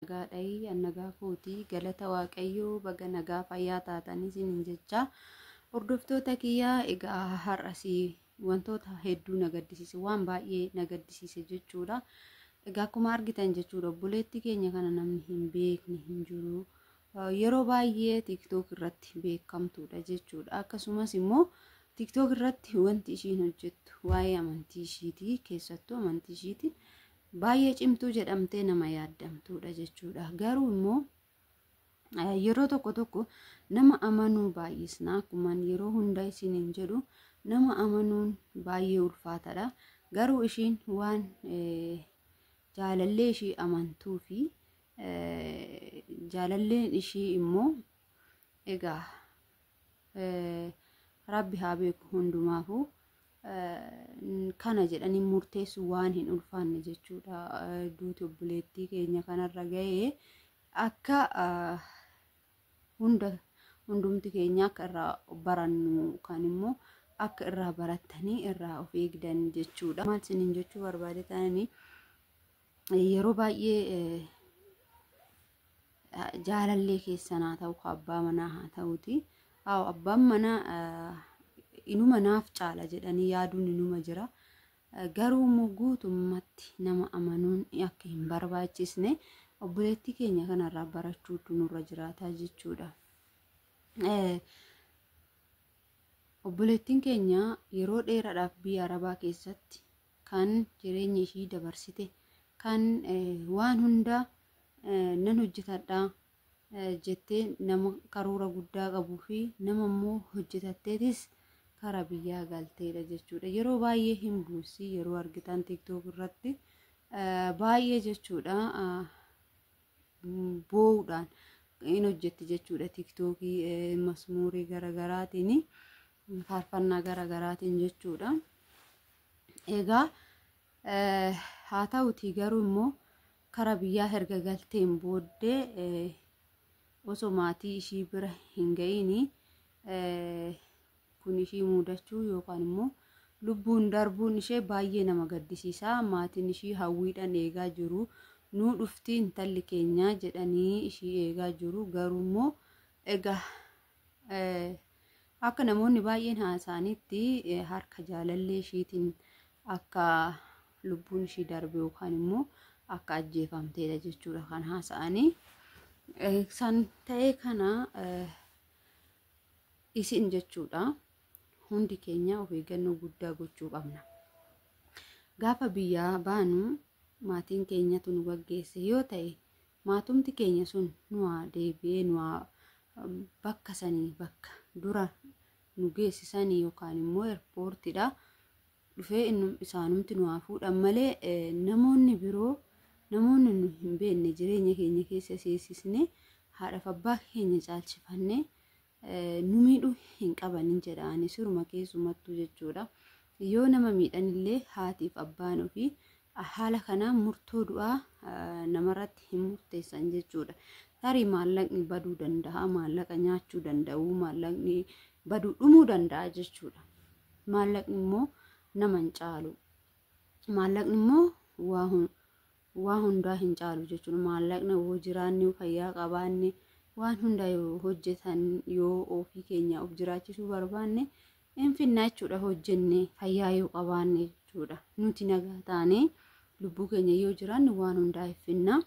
nagaadhayi annagaa kootii galata waaqayyoo baga nagaa fayyaa taatanii isiniin jecha hordoftoota kiyyaa egaa har'asii wantoota hedduu nagaddisiise waan baay'ee nagaddisiise jechuudha. Egaa akkuma argitan jechuudha obboleettii keenya kana namni hin beekne hin jiru. Yeroo baay'ee TikTok irratti beekamtuudha jechuudha. Akkasumas immoo TikTok irratti wanti ishiin hojjettu waa'ee amantii ishiitii keessattuu amantii ishiitiin baay'ee cimtuu jedhamtee nama yaaddamtuudha jechuudha. Garuu immoo yeroo tokko nama amanuu baay'isna akkuma yeroo hunda isiniin jedhu nama amanuun baay'ee ulfaataadha. Garuu ishiin waan jaalallee ishii amantuu fi jaalalleen ishii immoo egaa Rabbi haa beeku hundumaafuu kana jedhanii murteessu waan hin ulfaanne jechuudha. Duuti obboleettii keenya kanarra ga'ee akka hundumti keenya akka irraa barannu kan immoo akka irraa barattanii irraa of eegdan jechuudha. Maal isiniin jechuu barbaade ta'anii yeroo baay'ee jaalallee keessanaa ta'u abbaa manaa haa ta'uti. Abbaan manaa inuma naaf caala jedhanii yaaduun inuma jira. Garuu immoo guutummaatti nama amanuun akka hin barbaachisne obboleettii keenya kanarraa barachuutu nurra jiraata jechuudha. Obboleettiin keenya yeroo dheeraadhaaf biyya Arabaa keessatti kan jireenya ishii dabarsite kan waan hunda nan hojjetadha jettee nama karoora guddaa qabuu fi nama immoo hojjetatteetis karaa biyyaa galteedha jechuudha. Yeroo baay'ee hin buusii yeroo argitan TikTok irratti baay'ee jechuudha boo'uudhaan hin hojjetti jechuudha. TikTokii masmuurii garagaraatiin faarfannaa garagaraatiin jechuudha. Egaa haa ta'uti garuu immoo karaa biyyaa erga galteen booddee osoo maatii ishii bira hin ga'iini kun ishii mudachuu yookaan immoo lubbuun darbuun ishee baay'ee nama gaddisiisa. Maatiin ishii hawwiidhaan eegaa jiru. Nuu dhufti intalli keenya jedhanii ishii eegaa jiru. Garuu immoo egaa akka namoonni baay'een haasa'anitti harka jaalallee ishiitiin akka lubbuun ishii darbe yookaan immoo akka ajjeefamteedha jechuudha kan haasa'anii. San ta'ee kana isin jechuudha hundi keenya of eeggannoo guddaa gochuu qabna. Gaafa biyyaa baanu maatiin keenyatu nu gaggeesse yoo ta'e maatumti keenya sun nu deebi'ee nu bakka sanii bakka dura nu geessisanii yookaan immoo eerpoortiidha dhufee isaanumti nu fuudhan malee namoonni biroo namoonni nu hin beekne jireenya keenya keessa seensisne haadhaaf abbaa keenya caalchifanne nu miidhuu hin qabanin jedhanii suruma keessumattuu jechuudha. Yoo nama miidhanillee haatiif abbaan ofii haala kanaan murtoo du'aa namarratti hin murteessan jechuudha. Tarii maallaqni baduu danda'a, maallaqa nyaachuu danda'u, maallaqni baduu dhumuu danda'a jechuudha. Maallaqni immoo nama hin caalu. Maallaqni immoo waa hundaa hin caalu jechuudha. Maallaqni yoo jiraanne fayyaa qabaanne waan hunda yoo hojjetan yoo ofii keenya of jiraachisuu barbaanne hin finna jechuudha. Hojjenne fayyaa yoo qabaanne jechuudha. Nuti nagaa taane lubbuu keenya yoo jiraanne waan hundaa hin finna.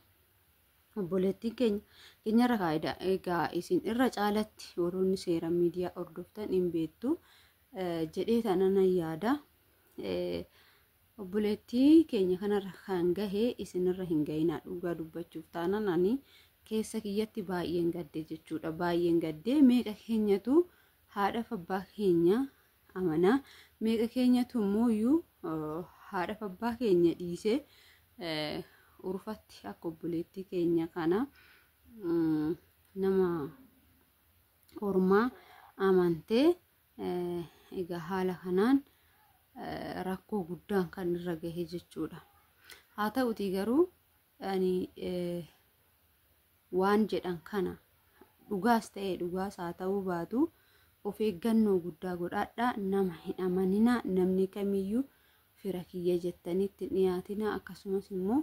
Obboleettiin keenyarra faayidaa egaa isin irra caalatti warroonni seera miidiyaa hordoftan hin beektu jedhee tanan yaada. Obboleettii keenya kanarra kan gahee isinirra hin gahina dhugaa dubbachuuf taanaan ani keessa kiyyatti baay'een gadde jechuudha. Baay'een gaddee meeqa keenyatu haadhaaf abbaa keenya amanaa meeqa keenyatu immoo haadhaaf abbaa keenya dhiisee urfatti akka obboleettii keenya kana nama ormaa amantee egaa haala kanaan rakkoo guddaan kan irra gahe jechuudha. Haa ta'uti garuu ani waan jedhan kana dhugaas ta'ee dhugaas haa ta'uu baatu of eeggannoo guddaa godhadhaa. Nama hin amanina. Namni kamiyyuu fira kiyya jettanitti dhiyaatina. Akkasumas immoo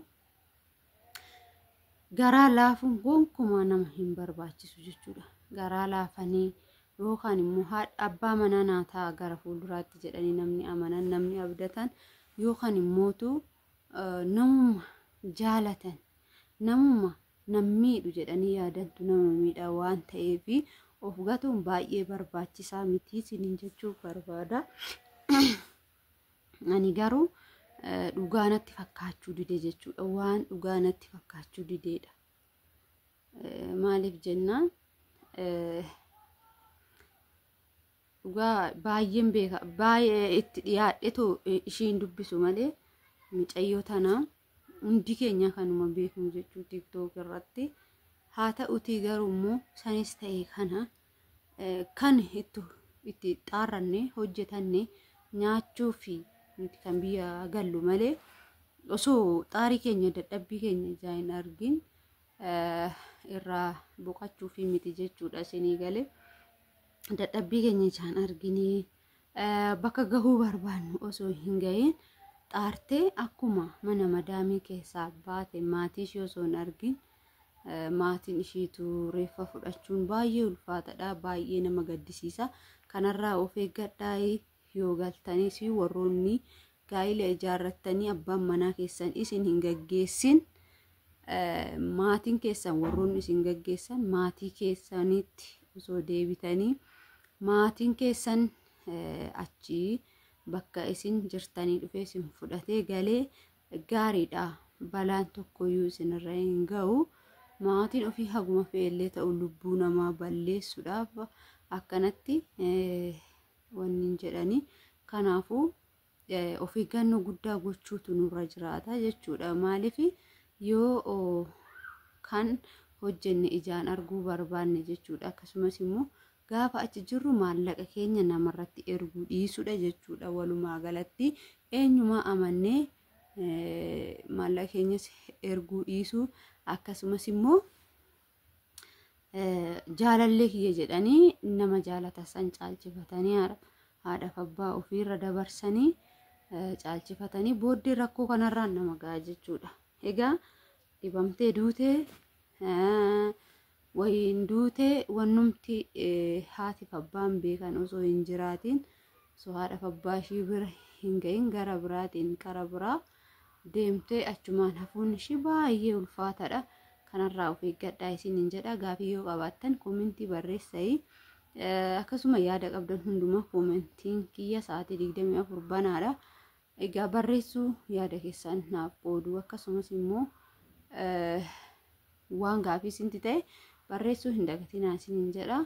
garaa laafuun gonkumaa nama hin barbaachisu jechuudha. Garaa laafanii yookaan immoo abbaa manaa naa ta'a gara fuulduraatti jedhanii namni amanan namni abdatan yookaan immootu namuma jaalatan namuma nammiidhu jedhanii yaadantu nama miidhaa waan ta'eef of gatuun baay'ee barbaachisaa miti isiniin jechuu barbaada. Ani garuu dhugaanatti fakkaachuu dide jechuudha. Waan dhugaanatti fakkaachuu dideedha. Maaliif jennaan dhugaa baay'een beeka baay'ee itti dhiyaadhetu ishiin dubbisu malee mucayyoo tanaa hundi keenya kanuma beeknu jechuu TikTok irratti. Haa ta'utii garuu immoo sanis ta'e kana kan itti xaarranne hojjetanne nyaachuu fi nuti kan biyya gallu malee osoo xaarii keenya dadhabbii keenya ijaa hin argin irraa boqachuu fi miti jechuudha. Isinii galee dadhabbii keenya ijaan arginii bakka gahuu barbaannu osoo hin gahin xaartee akkuma mana madaamii keessaa baate maatii ishee osoo hin argin maatiin ishiitu reeffa fudhachuun baay'ee ulfaataadha. Baay'ee nama gaddisiisa. Kanarraa of eeggadhaa. Yoo galtanii fi warroonni gaa'ila ijaarrattanii abbaan manaa keessan isin hin gaggeessin maatiin keessan warroonni isin gaggeessan maatii keessanitti osoo deebitanii maatiin keessan achii bakka isin jirtanii dhufee isin fudhatee galee gaariidha. Balaan tokkoyyuu isinirra hin ga'u. Maatiin ofii haguma fe'ellee ta'u lubbuu namaa balleessuudhaaf akkanatti wanni jedhanii kanaafuu of eeggannoo guddaa gochuutu nurra jiraata jechuudha. Maaliif yoo kan hojjenne ijaan arguu barbaanne jechuudha. Akkasumas immoo gaafa achi jirru maallaqa keenya namarratti erguu dhiisuudha jechuudha. Walumaa galatti eenyumaa amannee maallaqa keenyas erguu dhiisuu akkasumas immoo jaalallee kiyya jedhanii nama jaalata san caalchifatanii haadhaaf abbaa ofiirra dabarsanii caalchifatanii booddee rakkoo kanarraan nama ga'a jechuudha. Egaa dhibamtee duutee wayiin duutee wannumti haatiif abbaan beekan osoo hin jiraatiin osoo haadhaaf abbaa ishii bira hin gahin gara biraatiin kara biraa deemtee achumaan hafuun ishii baay'ee ulfaataadha. Kanarraa of eeggadhaa isiniin jedha. Gaafii yoo qabaattan koomentii barreessaa. Akkasuma yaada qabdan hundumaa koomentiin kiyya sa'aatii 24 banaadha. Egaa barreessuu yaada keessan naaf qoodu akkasumas immoo waan gaafii isinti ta'e barreessuu hin dagatinaa isiniin jedha.